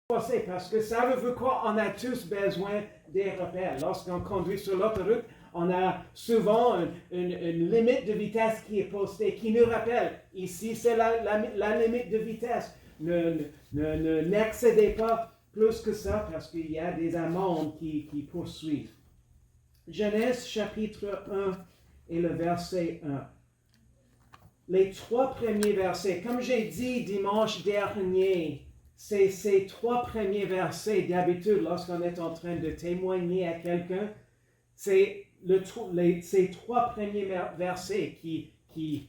Parce que ça veut quoi? On a tous besoin des repères. Lorsqu'on conduit sur l'autoroute, on a souvent une limite de vitesse qui est postée, qui nous rappelle, ici c'est la limite de vitesse. N'excédez pas plus que ça parce qu'il y a des amendes qui poursuivent. Genèse chapitre 1 et le verset 1. Les 3 premiers versets, comme j'ai dit dimanche dernier, c'est ces 3 premiers versets, d'habitude, lorsqu'on est en train de témoigner à quelqu'un, c'est ces 3 premiers versets qui,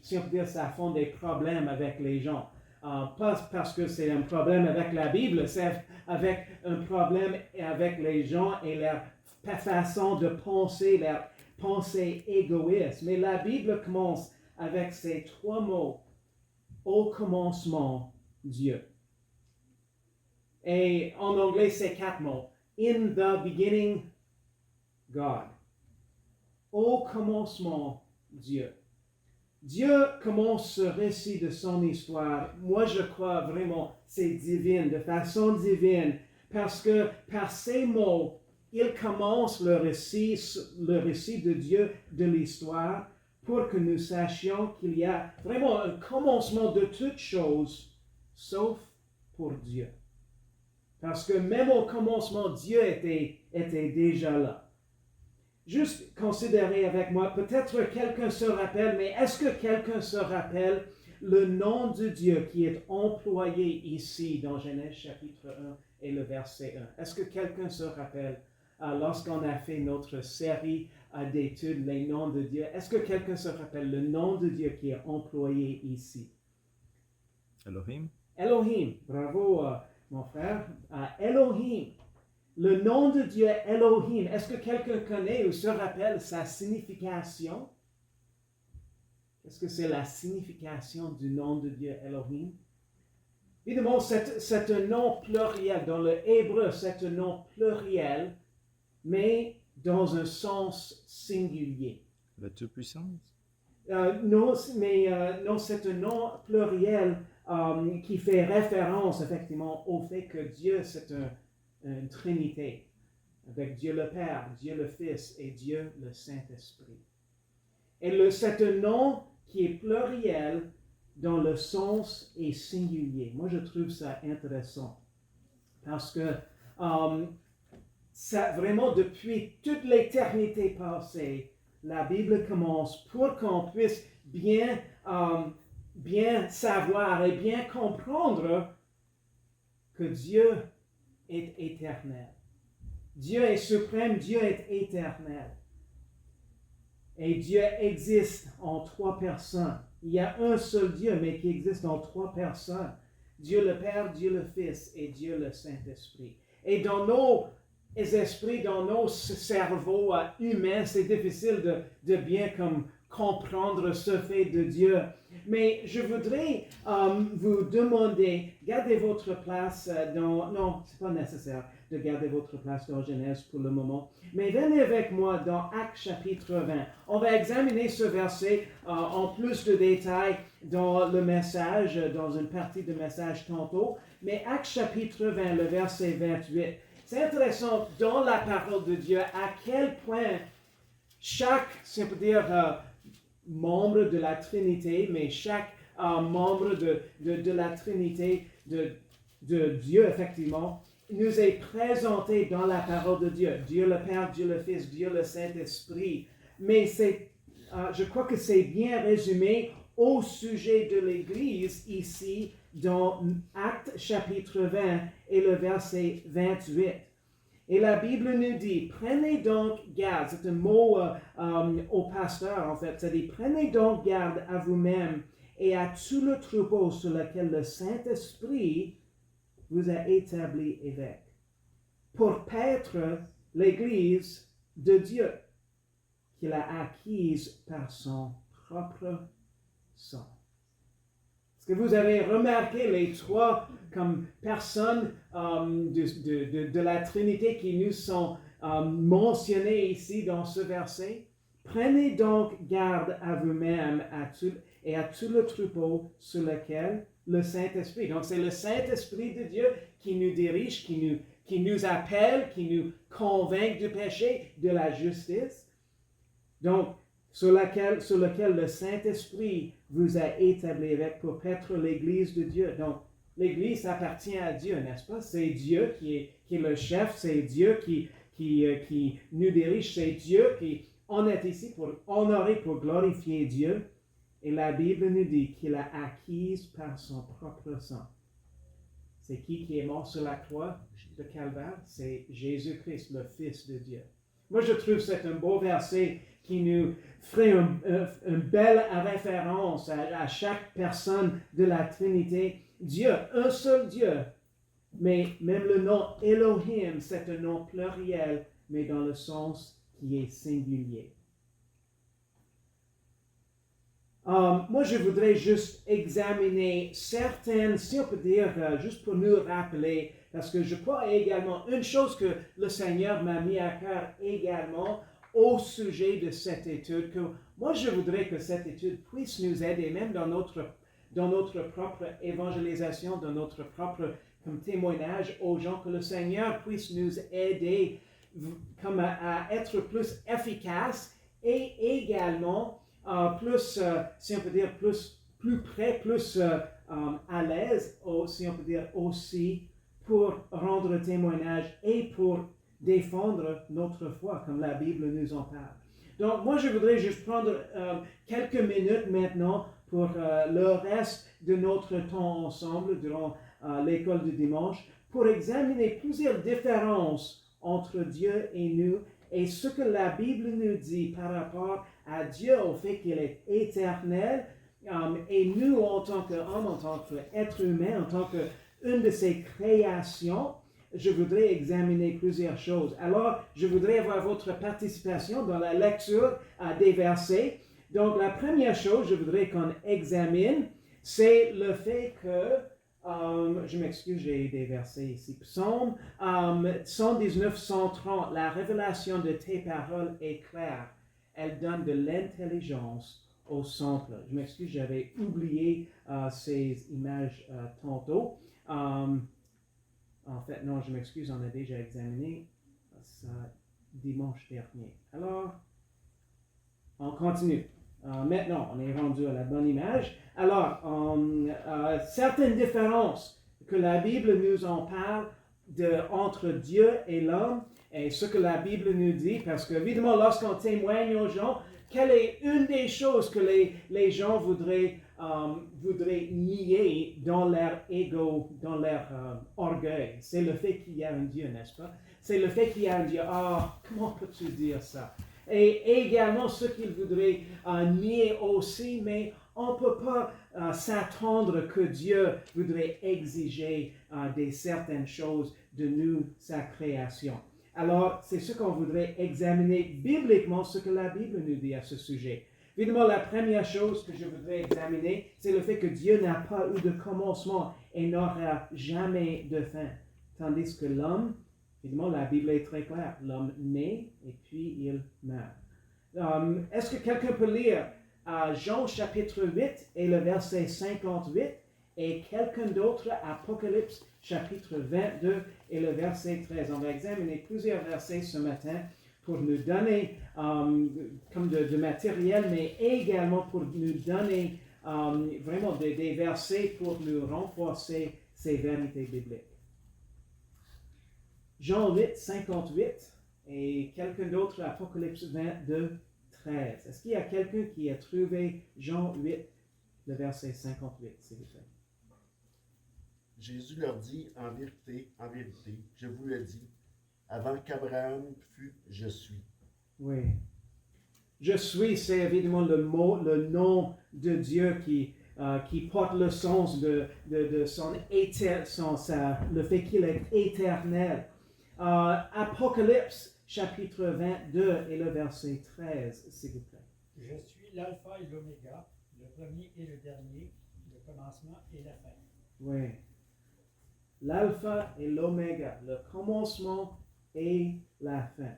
si on peut dire ça, font des problèmes avec les gens. Pas parce que c'est un problème avec la Bible, c'est avec un problème avec les gens et leur façon de penser, leur pensée égoïste. Mais la Bible commence avec ces 3 mots. Au commencement, Dieu. Et en anglais, c'est 4 mots. In the beginning, God. Au commencement, Dieu. Dieu commence ce récit de son histoire. Moi, je crois vraiment c'est divin, de façon divine, parce que par ces mots, il commence le récit de Dieu, de l'histoire, pour que nous sachions qu'il y a vraiment un commencement de toutes choses, sauf pour Dieu. Parce que même au commencement, Dieu était déjà là. Juste considérez avec moi, peut-être quelqu'un se rappelle, mais est-ce que quelqu'un se rappelle le nom de Dieu qui est employé ici dans Genèse chapitre 1 et le verset 1? Est-ce que quelqu'un se rappelle lorsqu'on a fait notre série d'études, les noms de Dieu? Est-ce que quelqu'un se rappelle le nom de Dieu qui est employé ici? Elohim. Elohim, bravo mon frère. Elohim. Le nom de Dieu Elohim, est-ce que quelqu'un connaît ou se rappelle sa signification? Est-ce que c'est la signification du nom de Dieu Elohim? Évidemment, c'est un nom pluriel. Dans le hébreu, c'est un nom pluriel, mais dans un sens singulier. La Toute-Puissance? Non, c'est un nom pluriel qui fait référence effectivement au fait que Dieu, c'est une trinité, avec Dieu le Père, Dieu le Fils et Dieu le Saint-Esprit. Et c'est un nom qui est pluriel dans le sens et singulier. Moi, je trouve ça intéressant parce que ça, vraiment, depuis toute l'éternité passée, la Bible commence pour qu'on puisse bien savoir et bien comprendre que Dieu est éternel. Dieu est suprême, Dieu est éternel. Et Dieu existe en 3 personnes. Il y a un seul Dieu, mais qui existe en 3 personnes. Dieu le Père, Dieu le Fils et Dieu le Saint-Esprit. Et dans nos esprits, dans nos cerveaux humains, c'est difficile de bien comprendre ce fait de Dieu. Mais je voudrais vous demander, gardez votre place non, c'est pas nécessaire de garder votre place dans Genèse pour le moment, mais venez avec moi dans Actes chapitre 20. On va examiner ce verset en plus de détails dans le message, dans une partie du message tantôt, mais Actes chapitre 20, le verset 28. C'est intéressant dans la parole de Dieu à quel point chaque, si on peut dire, membre de la Trinité, mais chaque membre de la Trinité de Dieu, effectivement, nous est présenté dans la parole de Dieu. Dieu le Père, Dieu le Fils, Dieu le Saint-Esprit. Mais je crois que c'est bien résumé au sujet de l'Église ici dans Actes chapitre 20 et le verset 28. Et la Bible nous dit, prenez donc garde, c'est un mot au pasteur en fait, ça dit, prenez donc garde à vous-même et à tout le troupeau sur lequel le Saint-Esprit vous a établi évêque, pour paître l'Église de Dieu, qu'il a acquise par son propre sang. Est-ce que vous avez remarqué les 3 comme personnes de la Trinité qui nous sont mentionnées ici dans ce verset? Prenez donc garde à vous-même et à tout le troupeau sur lequel le Saint-Esprit. Donc, c'est le Saint-Esprit de Dieu qui nous dirige, qui nous appelle, qui nous convainc du péché, de la justice. Donc, sur lequel le Saint-Esprit vous a établi avec pour être l'Église de Dieu. Donc, l'Église appartient à Dieu, n'est-ce pas? C'est Dieu qui est le chef, c'est Dieu qui nous dirige, c'est Dieu on est ici pour honorer, pour glorifier Dieu. Et la Bible nous dit qu'il l'a acquise par son propre sang. C'est qui est mort sur la croix de Calvaire? C'est Jésus-Christ, le Fils de Dieu. Moi, je trouve que c'est un beau verset qui nous ferait une belle référence à chaque personne de la Trinité. Dieu, un seul Dieu. Mais même le nom Elohim, c'est un nom pluriel, mais dans le sens qui est singulier. Moi, je voudrais juste examiner certaines, si on peut dire, juste pour nous rappeler, parce que je crois également, une chose que le Seigneur m'a mis à cœur également au sujet de cette étude, que moi, je voudrais que cette étude puisse nous aider, même dans notre propre évangélisation, dans notre propre comme témoignage aux gens, que le Seigneur puisse nous aider comme à être plus efficace et également plus, si on peut dire, plus près, plus à l'aise, si on peut dire aussi, pour rendre témoignage et pour défendre notre foi, comme la Bible nous en parle. Donc, moi, je voudrais juste prendre quelques minutes maintenant pour le reste de notre temps ensemble durant l'école du dimanche, pour examiner plusieurs différences entre Dieu et nous, et ce que la Bible nous dit par rapport à Dieu, au fait qu'il est éternel, et nous, en tant qu'homme, en tant qu'être humain, en tant qu'une de ses créations, je voudrais examiner plusieurs choses. Alors, je voudrais avoir votre participation dans la lecture des versets. Donc, la première chose, je voudrais qu'on examine, c'est le fait que je m'excuse, j'ai des versets ici. Psaume 119, 130. La révélation de tes paroles est claire. Elle donne de l'intelligence au simple. Je m'excuse, j'avais oublié ces images tantôt. En fait, non, je m'excuse, on a déjà examiné ça dimanche dernier. Alors, on continue. Maintenant, on est rendu à la bonne image. Alors, certaines différences que la Bible nous en parle entre Dieu et l'homme, et ce que la Bible nous dit, parce que évidemment, lorsqu'on témoigne aux gens, quelle est une des choses que les gens voudraient nier dans leur ego, dans leur orgueil? C'est le fait qu'il y a un Dieu, n'est-ce pas? C'est le fait qu'il y a un Dieu. Comment peux-tu dire ça? Et également ce qu'ils voudraient nier aussi, mais on ne peut pas s'attendre que Dieu voudrait exiger certaines choses de nous, sa création. Alors, c'est ce qu'on voudrait examiner bibliquement, ce que la Bible nous dit à ce sujet. Évidemment, la première chose que je voudrais examiner, c'est le fait que Dieu n'a pas eu de commencement et n'aura jamais de fin. Tandis que l'homme, évidemment, la Bible est très claire. L'homme naît et puis il meurt. Est-ce que quelqu'un peut lire Jean chapitre 8 et le verset 58 et quelqu'un d'autre Apocalypse chapitre 22 et le verset 13? On va examiner plusieurs versets ce matin pour nous donner comme de matériel, mais également pour nous donner vraiment des versets pour nous renforcer ces vérités bibliques. Jean 8, 58 et quelqu'un d'autre, Apocalypse 22, 13. Est-ce qu'il y a quelqu'un qui a trouvé Jean 8, le verset 58, s'il vous plaît? Jésus leur dit, en vérité, je vous le dis, avant qu'Abraham fût, je suis. Oui. Je suis, c'est évidemment le nom de Dieu qui porte le sens de le fait qu'il est éternel. Apocalypse, chapitre 22 et le verset 13, s'il vous plaît. Je suis l'alpha et l'oméga, le premier et le dernier, le commencement et la fin. Oui. L'alpha et l'oméga, le commencement et la fin.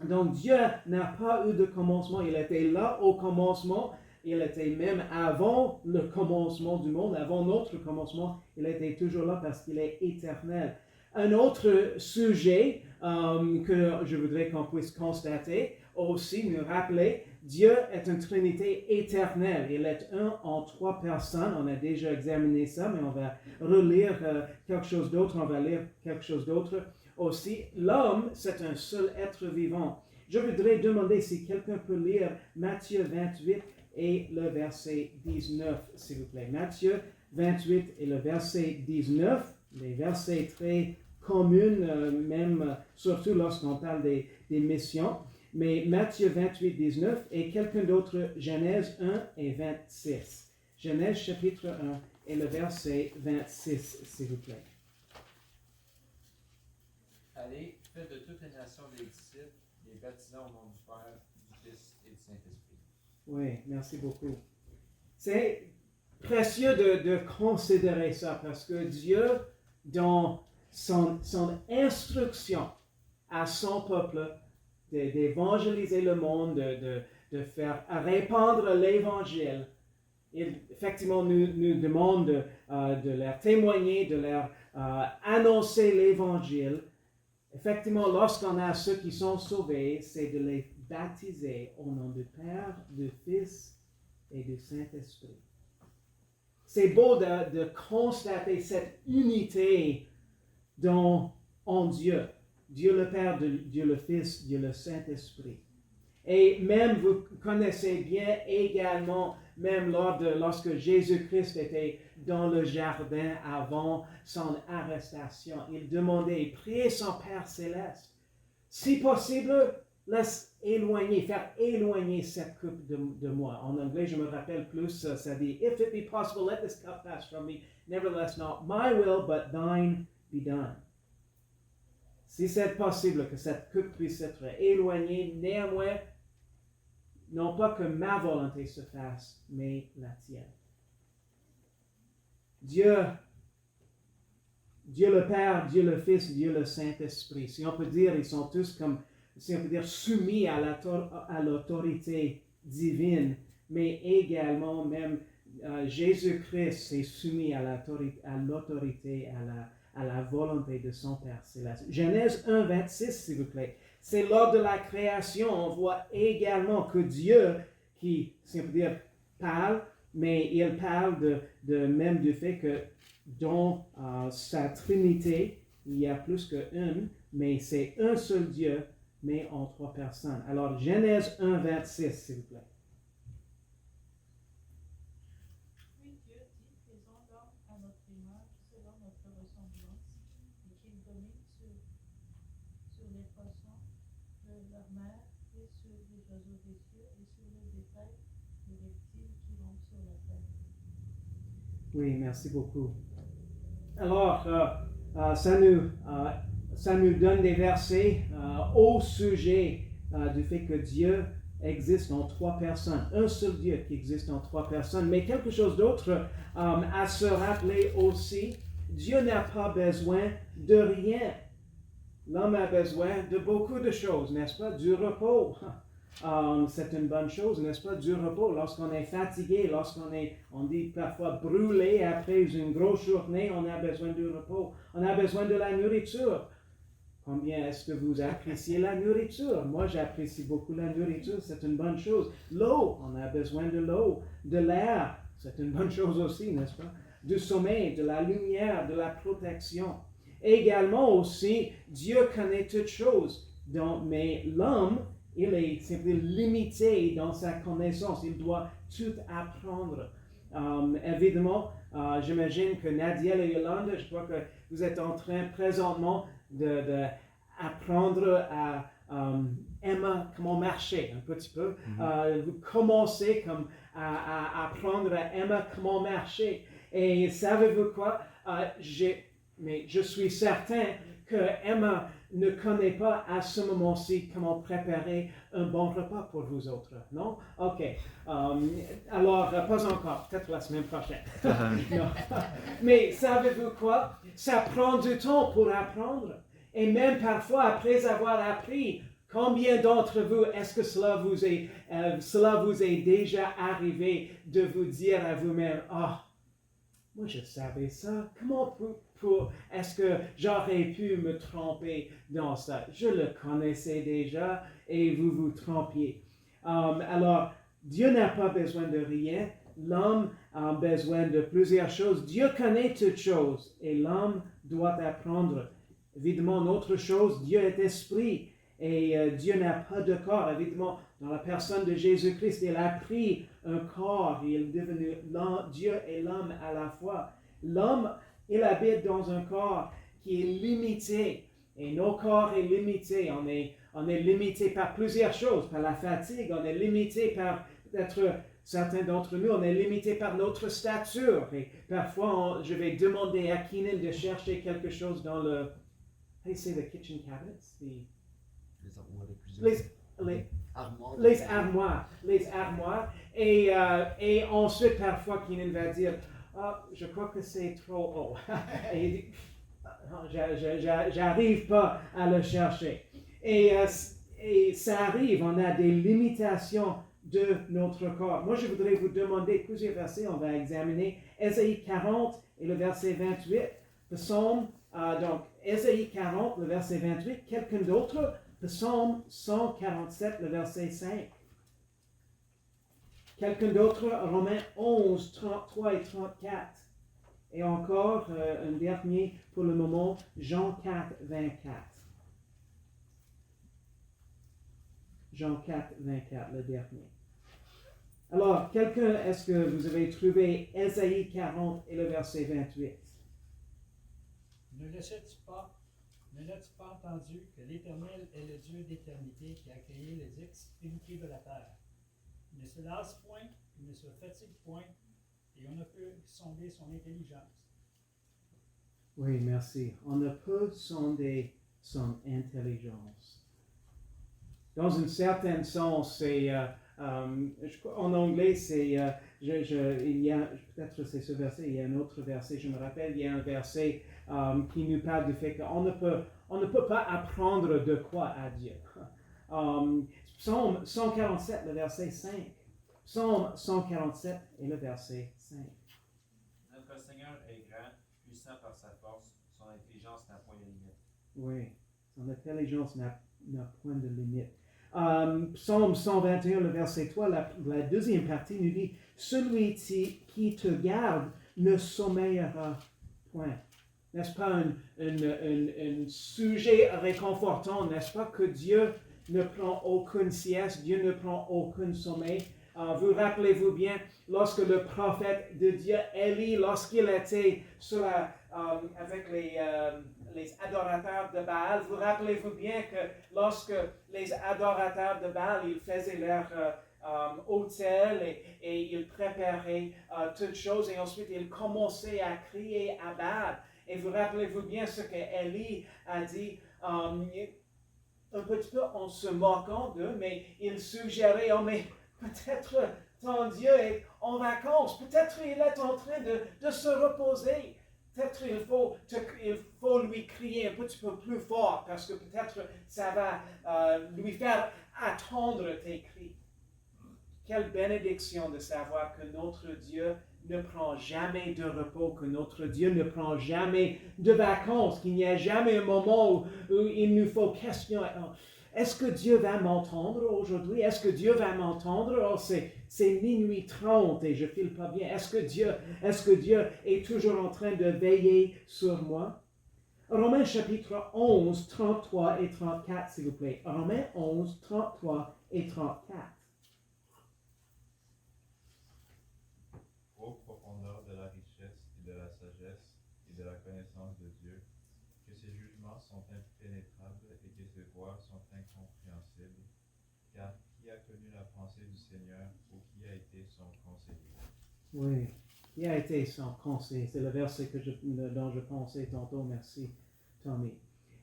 Donc Dieu n'a pas eu de commencement, il était là au commencement, il était même avant le commencement du monde, avant notre commencement, il était toujours là parce qu'il est éternel. Un autre sujet que je voudrais qu'on puisse constater, aussi nous rappeler, Dieu est une Trinité éternelle. Il est un en trois personnes. On a déjà examiné ça, mais on va relire quelque chose d'autre. On va lire quelque chose d'autre aussi. L'homme, c'est un seul être vivant. Je voudrais demander si quelqu'un peut lire Matthieu 28 et le verset 19, s'il vous plaît. Matthieu 28 et le verset 19, les versets très communs, même surtout lorsqu'on parle des missions. Mais Matthieu 28, 19 et quelqu'un d'autre, Genèse 1 et 26. Genèse chapitre 1 et le verset 26, s'il vous plaît. Allez, faites de toutes les nations des disciples, les baptisant au nom du Père, du Fils et du Saint-Esprit. Oui, merci beaucoup. C'est précieux de considérer ça parce que Dieu, dans son instruction à son peuple, d'évangéliser le monde, de faire répandre l'évangile, il effectivement nous demande de leur témoigner, de leur annoncer l'évangile. Effectivement, lorsqu'on a ceux qui sont sauvés, c'est de les baptiser au nom du Père, du Fils et du Saint-Esprit. C'est beau de constater cette unité en Dieu. Dieu le Père, Dieu le Fils, Dieu le Saint-Esprit. Et même vous connaissez bien également, même lorsque Jésus-Christ était dans le jardin avant son arrestation, il demandait, il priait son Père céleste. Si possible, faire éloigner cette coupe de moi. En anglais, je me rappelle plus, ça dit, If it be possible, let this cup pass from me. Nevertheless, not my will, but thine be done. Si c'est possible que cette coupe puisse être éloignée, néanmoins, non pas que ma volonté se fasse, mais la tienne. Dieu le Père, Dieu le Fils, Dieu le Saint-Esprit. Si on peut dire, ils sont tous comme, si on peut dire, soumis à l'autorité divine, mais également même Jésus-Christ est soumis à l'autorité, à la volonté de son Père céleste. Genèse 1, 26, s'il vous plaît. C'est lors de la création, on voit également que Dieu, qui, si on peut dire, parle, mais il parle même du fait que dans sa Trinité, il y a plus qu'une, mais c'est un seul Dieu, mais en trois personnes. Alors, Genèse 1, 26, s'il vous plaît. Puis Dieu dit, faisons l'homme à notre image, selon notre ressemblance, et qu'il domine sur les poissons de la mer, et sur les oiseaux des cieux, et sur le bétail, les reptiles qui rampent sur la terre. Oui, merci beaucoup. Alors, ça nous donne des versets au sujet du fait que Dieu existe en trois personnes. Un seul Dieu qui existe en trois personnes. Mais quelque chose d'autre à se rappeler aussi. Dieu n'a pas besoin de rien. L'homme a besoin de beaucoup de choses, n'est-ce pas? Du repos. C'est une bonne chose, n'est-ce pas? Du repos. Lorsqu'on est fatigué, on dit parfois brûlé après une grosse journée, on a besoin du repos. On a besoin de la nourriture. Combien est-ce que vous appréciez la nourriture? Moi, j'apprécie beaucoup la nourriture, c'est une bonne chose. L'eau, on a besoin de l'eau. De l'air, c'est une bonne chose aussi, n'est-ce pas? Du sommeil, de la lumière, de la protection. Également aussi, Dieu connaît toutes choses, mais l'homme, il est simplement limité dans sa connaissance. Il doit tout apprendre. Évidemment, j'imagine que Nadia et Yolanda, je crois que vous êtes en train présentement d'apprendre à Emma comment marcher un petit peu. Vous commencez à apprendre à Emma comment marcher. Et savez-vous quoi? Mais je suis certain que Emma ne connaît pas à ce moment-ci comment préparer un bon repas pour vous autres, non? Ok. Alors, pas encore, peut-être la semaine prochaine. Non. Mais savez-vous quoi? Ça prend du temps pour apprendre. Et même parfois, après avoir appris, Combien d'entre vous, est-ce que cela vous est déjà arrivé de vous dire à vous-même, ah, moi je savais ça, comment est-ce que j'aurais pu me tromper dans ça? Je le connaissais déjà et vous vous trompiez. Alors, Dieu n'a pas besoin de rien, l'homme a besoin de plusieurs choses. Dieu connaît toutes choses et l'homme doit apprendre. Évidemment, une autre chose, Dieu est esprit et Dieu n'a pas de corps. Évidemment, dans la personne de Jésus-Christ, il a pris un corps, il est devenu Dieu et l'homme à la fois. L'homme, il habite dans un corps qui est limité et nos corps est limité. On est limité par plusieurs choses, par la fatigue, on est limité par peut-être certains d'entre nous, on est limité par notre stature. Et parfois, je vais demander à Keenan de chercher quelque chose dans le... How do you say the kitchen cabinets? Les armoires de cuisine. Les armoires. Et ensuite, parfois, Keenan va dire, ah, je crois que c'est trop haut. Et il dit, j'arrive pas à le chercher. Et ça arrive, on a des limitations de notre corps. Moi, je voudrais vous demander plusieurs versets. On va examiner Ésaïe 40 et le verset 28. Psaume, donc Ésaïe 40, le verset 28. Quelqu'un d'autre? Psaume 147, le verset 5. Quelqu'un d'autre? Romains 11, 33 et 34. Et encore un dernier pour le moment, Jean 4, 24. Jean 4, 24, le dernier. Alors, quelqu'un, est-ce que vous avez trouvé Ésaïe 40 et le verset 28? Ne l'as-tu pas entendu que l'Éternel est le Dieu d'éternité qui a créé les extrémités de la terre? Il ne se lasse point, il ne se fatigue point, et on ne peut sonder son intelligence. Oui, merci. On ne peut sonder son intelligence. Dans un certain sens, c'est... en anglais, c'est... il y a... Peut-être c'est ce verset, il y a un autre verset, je me rappelle, il y a un verset qui nous parle du fait qu'on ne peut pas apprendre de quoi à Dieu. Psaume 147, le verset 5. Psaume 147 et le verset 5. Notre Seigneur est grand, puissant par sa force, son intelligence n'a point de limite. Oui, son intelligence n'a point de limite. Psaume 121, le verset 3, la deuxième partie nous dit « Celui qui te garde ne sommeillera point ». N'est-ce pas un sujet réconfortant, n'est-ce pas, que Dieu ne prend aucune sieste, Dieu ne prend aucun sommeil. Vous rappelez-vous bien, lorsque le prophète de Dieu, Élie, lorsqu'il était avec les adorateurs de Baal, vous rappelez-vous bien que lorsque les adorateurs de Baal, ils faisaient leur autel et ils préparaient toutes choses et ensuite ils commençaient à crier à Baal. Et vous rappelez-vous bien ce que Élie a dit, un petit peu en se moquant d'eux, mais il suggérait, oh mais peut-être ton Dieu est en vacances, peut-être il est en train de se reposer. Peut-être il faut lui crier un petit peu plus fort parce que peut-être ça va lui faire attendre tes cris. Quelle bénédiction de savoir que notre Dieu ne prend jamais de repos, que notre Dieu ne prend jamais de vacances, qu'il n'y a jamais un moment où il nous faut questionner. Est-ce que Dieu va m'entendre aujourd'hui? Est-ce que Dieu va m'entendre? Oh, c'est minuit 30 et je ne file pas bien. Est-ce que Dieu est toujours en train de veiller sur moi? Romains chapitre 11, 33 et 34, s'il vous plaît. Romains 11, 33 et 34. Ô profondeur de la richesse et de la sagesse et de la connaissance de Dieu, que ses jugements sont impénétrables et que ses voies sont incompréhensibles, car qui a connu la pensée du Seigneur ou qui a été son conseiller? Oui, qui a été son conseiller? C'est le verset dont je pensais tantôt. Merci, Tommy.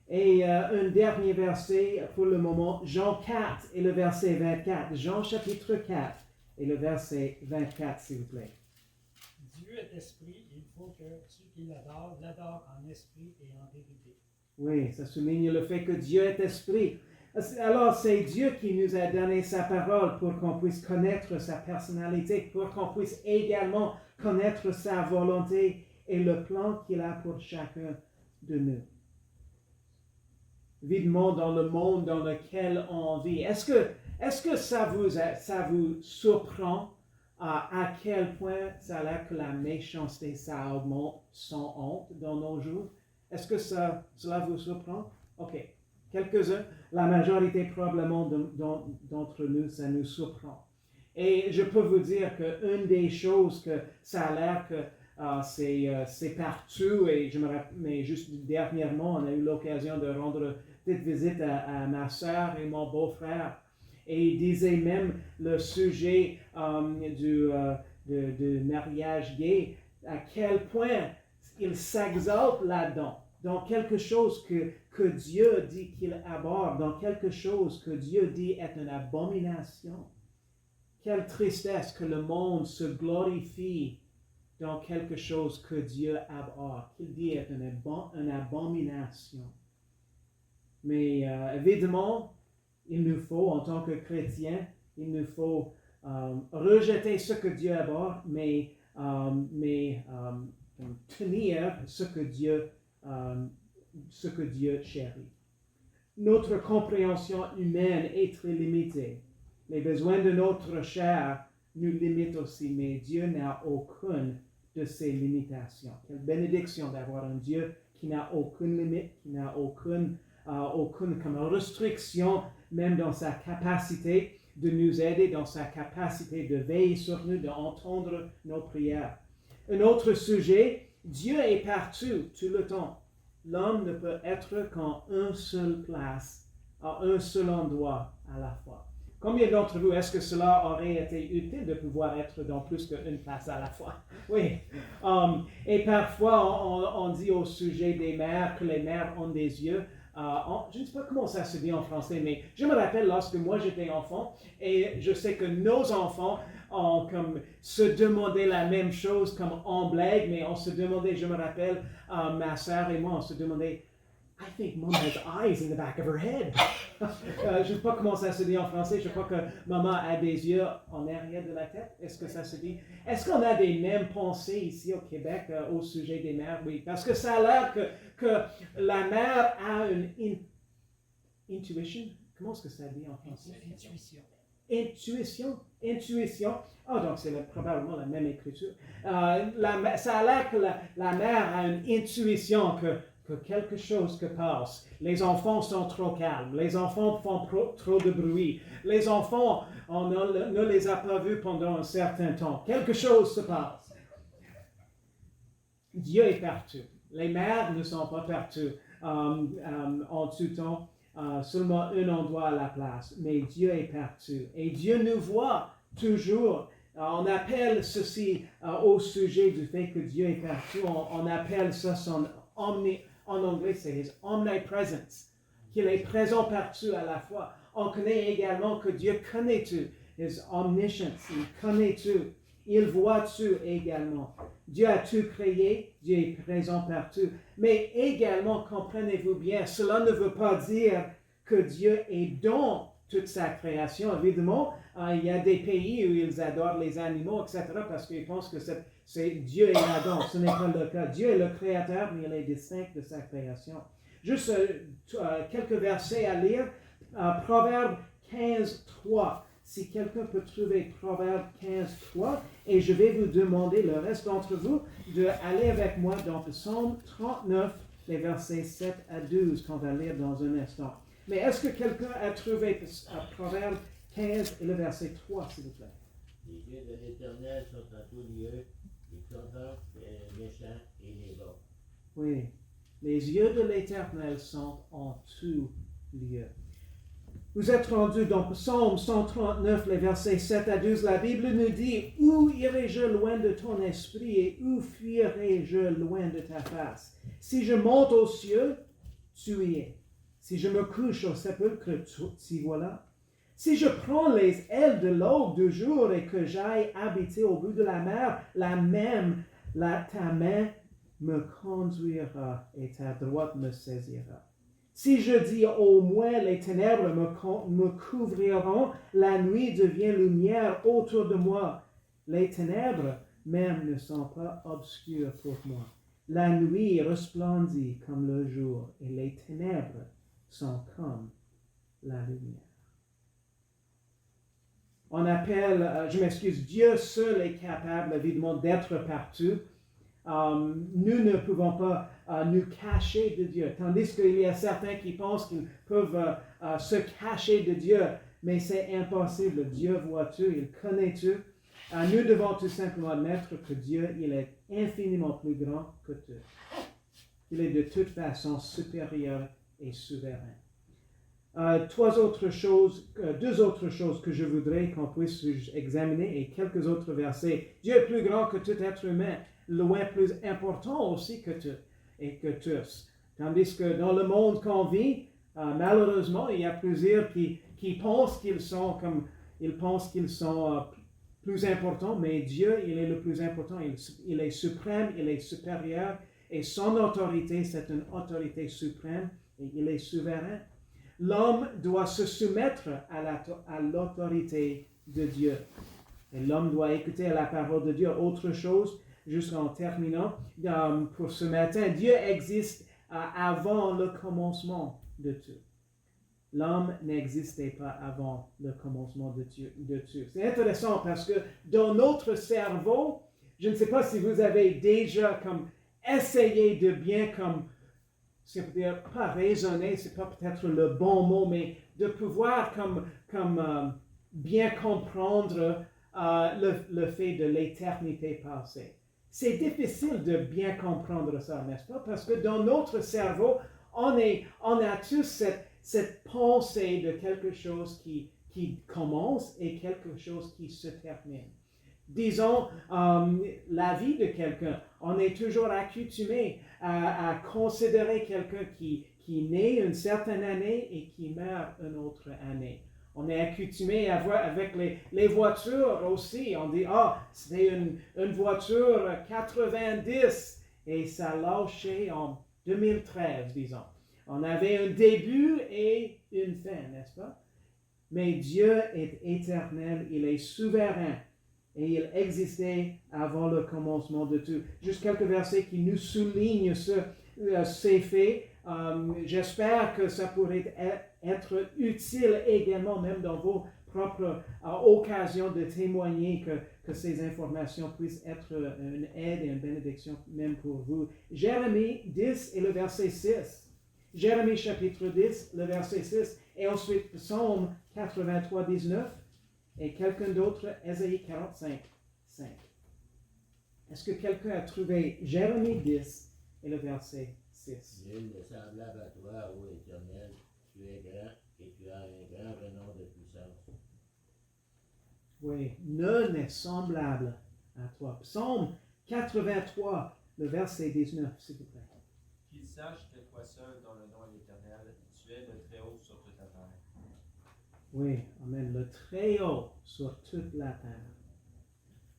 Et un dernier verset pour le moment, Jean 4 et le verset 24. Jean chapitre 4 et le verset 24, s'il vous plaît. Dieu est esprit, il faut que ceux qui l'adorent en esprit et en vérité. Oui, ça souligne le fait que Dieu est esprit. Alors, c'est Dieu qui nous a donné sa parole pour qu'on puisse connaître sa personnalité, pour qu'on puisse également connaître sa volonté et le plan qu'il a pour chacun de nous. Évidemment, dans le monde dans lequel on vit, est-ce que ça vous surprend à quel point ça a l'air que la méchanceté, ça augmente sans honte dans nos jours? Est-ce que cela vous surprend? Ok. Quelques-uns, la majorité probablement d'entre nous, ça nous surprend. Et je peux vous dire qu'une des choses que ça a l'air que c'est partout, et je me rappelle, mais juste dernièrement, on a eu l'occasion de rendre petite visite à ma soeur et mon beau-frère. Et il disait même le sujet du mariage gay, à quel point il s'exalte là-dedans, dans quelque chose que Dieu dit qu'il aborde, dans quelque chose que Dieu dit est une abomination. Quelle tristesse que le monde se glorifie dans quelque chose que Dieu aborde, qu'il dit est une abomination. Mais évidemment, il nous faut, en tant que chrétiens, il nous faut rejeter ce que Dieu aborde, mais tenir ce que Dieu chérit. Notre compréhension humaine est très limitée. Les besoins de notre chair nous limitent aussi, mais Dieu n'a aucune de ces limitations. Quelle bénédiction d'avoir un Dieu qui n'a aucune limite, qui n'a aucune comme restriction, même dans sa capacité de nous aider, dans sa capacité de veiller sur nous, d'entendre nos prières. Un autre sujet, Dieu est partout, tout le temps. L'homme ne peut être qu'en une seule place, à un seul endroit à la fois. Combien d'entre vous, est-ce que cela aurait été utile de pouvoir être dans plus qu'une place à la fois? Oui. Et parfois, on dit au sujet des mères que les mères ont des yeux. Je ne sais pas comment ça se dit en français, mais je me rappelle lorsque moi j'étais enfant, et je sais que nos enfants ont comme se demandé la même chose comme en blague, mais on se demandait, je me rappelle, ma sœur et moi, on se demandait, I think Mom has eyes in the back of her head. Je ne sais pas comment ça se dit en français, je crois que maman a des yeux en arrière de la tête. Est-ce que ça se dit? Est-ce qu'on a des mêmes pensées ici au Québec au sujet des mères? Oui, parce que ça a l'air que la mère a une intuition. Comment est-ce que ça dit en français? Intuition. Oh, donc c'est probablement la même écriture. Ça a l'air que la mère a une intuition que quelque chose que passe. Les enfants sont trop calmes. Les enfants font trop de bruit. Les enfants, on ne les a pas vus pendant un certain temps. Quelque chose se passe. Dieu est partout. Les mères ne sont pas partout en tout temps. Seulement un endroit à la place. Mais Dieu est partout. Et Dieu nous voit toujours. On appelle ceci au sujet du fait que Dieu est partout. On appelle ça son en anglais, c'est his omnipresence, qu'il est présent partout à la fois. On connaît également que Dieu connaît tout, his omniscience, il connaît tout, il voit tout également. Dieu a tout créé, Dieu est présent partout. Mais également, comprenez-vous bien, cela ne veut pas dire que Dieu est dans toute sa création. Évidemment, il y a des pays où ils adorent les animaux, etc., parce qu'ils pensent que c'est Dieu est là-dedans. Ce n'est pas le cas. Dieu est le créateur, mais il est distinct de sa création. Juste quelques versets à lire. Proverbe 15:3. Si quelqu'un peut trouver Proverbe 15:3, et je vais vous demander, le reste d'entre vous, d'aller avec moi dans Psaume 39, les versets 7 à 12, qu'on va lire dans un instant. Mais est-ce que quelqu'un a trouvé Proverbe 15 et le verset 3, s'il vous plaît? Les yeux de l'Éternel sont en tout lieu, ils contemplent les méchants et les bons. Oui, les yeux de l'Éternel sont en tout lieu. Vous êtes rendus dans Psaume 139, les versets 7 à 12. La Bible nous dit, « Où irai-je loin de ton esprit et où fuirai-je loin de ta face? Si je monte aux cieux, tu y es. Si je me couche au sépulcre, t'y voilà. Si je prends les ailes de l'aube du jour et que j'aille habiter au bout de la mer, ta main me conduira et ta droite me saisira. Si je dis au moins les ténèbres me couvriront, la nuit devient lumière autour de moi. Les ténèbres même ne sont pas obscures pour moi. La nuit resplendit comme le jour et les ténèbres sont comme la lumière. On appelle, Dieu seul est capable évidemment d'être partout. Nous ne pouvons pas nous cacher de Dieu, tandis qu'il y a certains qui pensent qu'ils peuvent se cacher de Dieu, mais c'est impossible. Dieu voit tout, il connaît tout. Nous devons tout simplement admettre que Dieu, il est infiniment plus grand que tout. Il est de toute façon supérieur et souverain. Deux autres choses que je voudrais qu'on puisse examiner et quelques autres versets. Dieu est plus grand que tout être humain, loin plus important aussi que tout et que tous. Tandis que dans le monde qu'on vit, malheureusement, il y a plusieurs qui pensent qu'ils sont plus importants, mais Dieu, il est le plus important. Il est suprême, il est supérieur, et son autorité, c'est une autorité suprême, et il est souverain. L'homme doit se soumettre à l'autorité de Dieu. Et l'homme doit écouter la parole de Dieu. Autre chose, jusqu'en terminant, pour ce matin, Dieu existe avant le commencement de tout. L'homme n'existait pas avant le commencement de tout. C'est intéressant parce que dans notre cerveau, je ne sais pas si vous avez déjà essayé de bien c'est-à-dire pas raisonner, c'est pas peut-être le bon mot, mais de pouvoir bien comprendre le fait de l'éternité passée. C'est difficile de bien comprendre ça, n'est-ce pas? Parce que dans notre cerveau, on a tous cette pensée de quelque chose qui commence et quelque chose qui se termine. Disons, la vie de quelqu'un, on est toujours accoutumé à considérer quelqu'un qui naît une certaine année et qui meurt une autre année. On est accoutumé à voir avec les voitures aussi. On dit, c'était une voiture 90 et ça lâchait en 2013, disons. On avait un début et une fin, n'est-ce pas? Mais Dieu est éternel, il est souverain. Et il existait avant le commencement de tout. Juste quelques versets qui nous soulignent ces faits. J'espère que ça pourrait être utile également, même dans vos propres occasions de témoigner, que ces informations puissent être une aide et une bénédiction même pour vous. Jérémie 10 et le verset 6. Jérémie chapitre 10, le verset 6. Et ensuite, Psaume 83, 19. Et quelqu'un d'autre, Ésaïe 45, 5. Est-ce que quelqu'un a trouvé Jérémie 10 et le verset 6? Nul n'est semblable à toi, ô Éternel, tu es grand et tu as un grand renom de puissance. Oui, nul n'est semblable à toi. Psaume 83, le verset 19, s'il vous plaît. Qu'il sache que toi seul, dans le nom de l'Éternel, tu es le Très-Haut sur toute la terre. Oui, amen. Le Très-Haut sur toute la terre.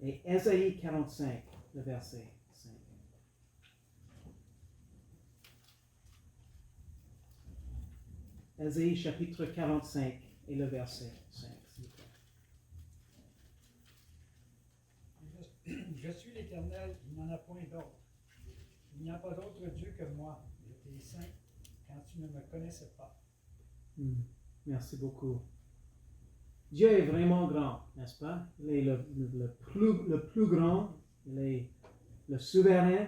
Et Ésaïe 45, le verset 5. Ésaïe chapitre 45 et le verset 5, s'il vous plaît. Je suis l'Éternel, il n'y en a point d'autre. Il n'y a pas d'autre Dieu que moi. J'étais saint quand tu ne me connaissais pas. Merci beaucoup. Dieu est vraiment grand, n'est-ce pas? Il est le plus grand, il est le souverain.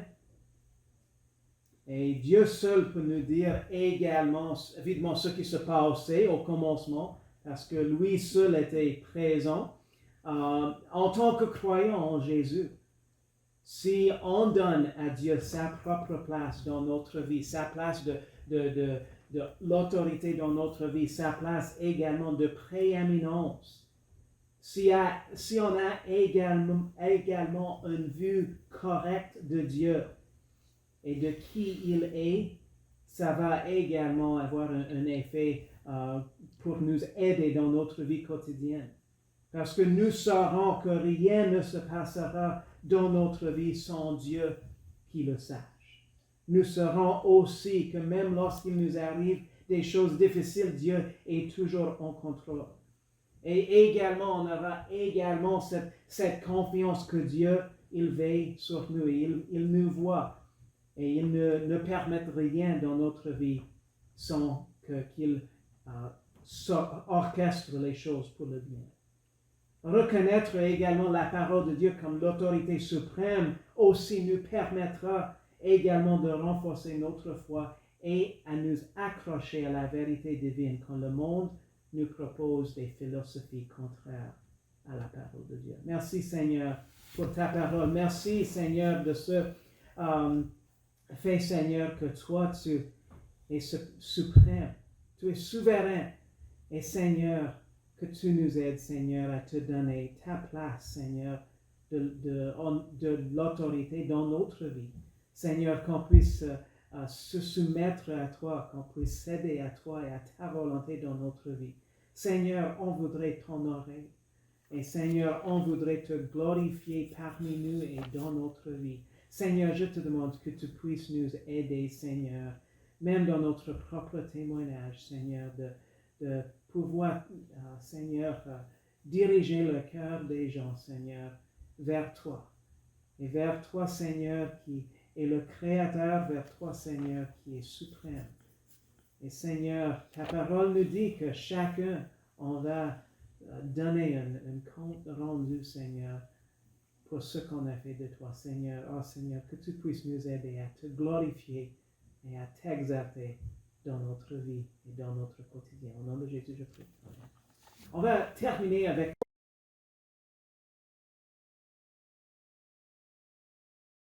Et Dieu seul peut nous dire également, évidemment, ce qui se passait au commencement, parce que lui seul était présent. En tant que croyant en Jésus, si on donne à Dieu sa propre place dans notre vie, sa place de l'autorité dans notre vie, sa place également de prééminence, si on a également une vue correcte de Dieu et de qui il est, ça va également avoir un effet pour nous aider dans notre vie quotidienne. Parce que nous saurons que rien ne se passera dans notre vie sans Dieu qui le sache. Nous saurons aussi que même lorsqu'il nous arrive des choses difficiles, Dieu est toujours en contrôle. Et également, on aura également cette confiance que Dieu, il veille sur nous, il nous voit et il ne permet rien dans notre vie sans qu'il orchestre les choses pour le bien. Reconnaître également la parole de Dieu comme l'autorité suprême aussi nous permettra également de renforcer notre foi et à nous accrocher à la vérité divine quand le monde nous propose des philosophies contraires à la parole de Dieu. Merci Seigneur pour ta parole. Merci Seigneur de ce fait Seigneur que toi tu es suprême, tu es souverain et Seigneur que tu nous aides Seigneur à te donner ta place Seigneur de l'autorité dans notre vie. Seigneur qu'on puisse se soumettre à toi, qu'on puisse céder à toi et à ta volonté dans notre vie. Seigneur, on voudrait t'honorer. Et Seigneur, on voudrait te glorifier parmi nous et dans notre vie. Seigneur, je te demande que tu puisses nous aider, Seigneur, même dans notre propre témoignage, Seigneur, de pouvoir, Seigneur, diriger le cœur des gens, Seigneur, vers toi. Et vers toi, Seigneur, qui est le Créateur, vers toi, Seigneur, qui est suprême. Et Seigneur, ta parole nous dit que chacun, on va donner un compte rendu, Seigneur, pour ce qu'on a fait de toi, Seigneur. Oh Seigneur, que tu puisses nous aider à te glorifier et à t'exalter dans notre vie et dans notre quotidien. Au nom de Jésus, je prie. On va terminer avec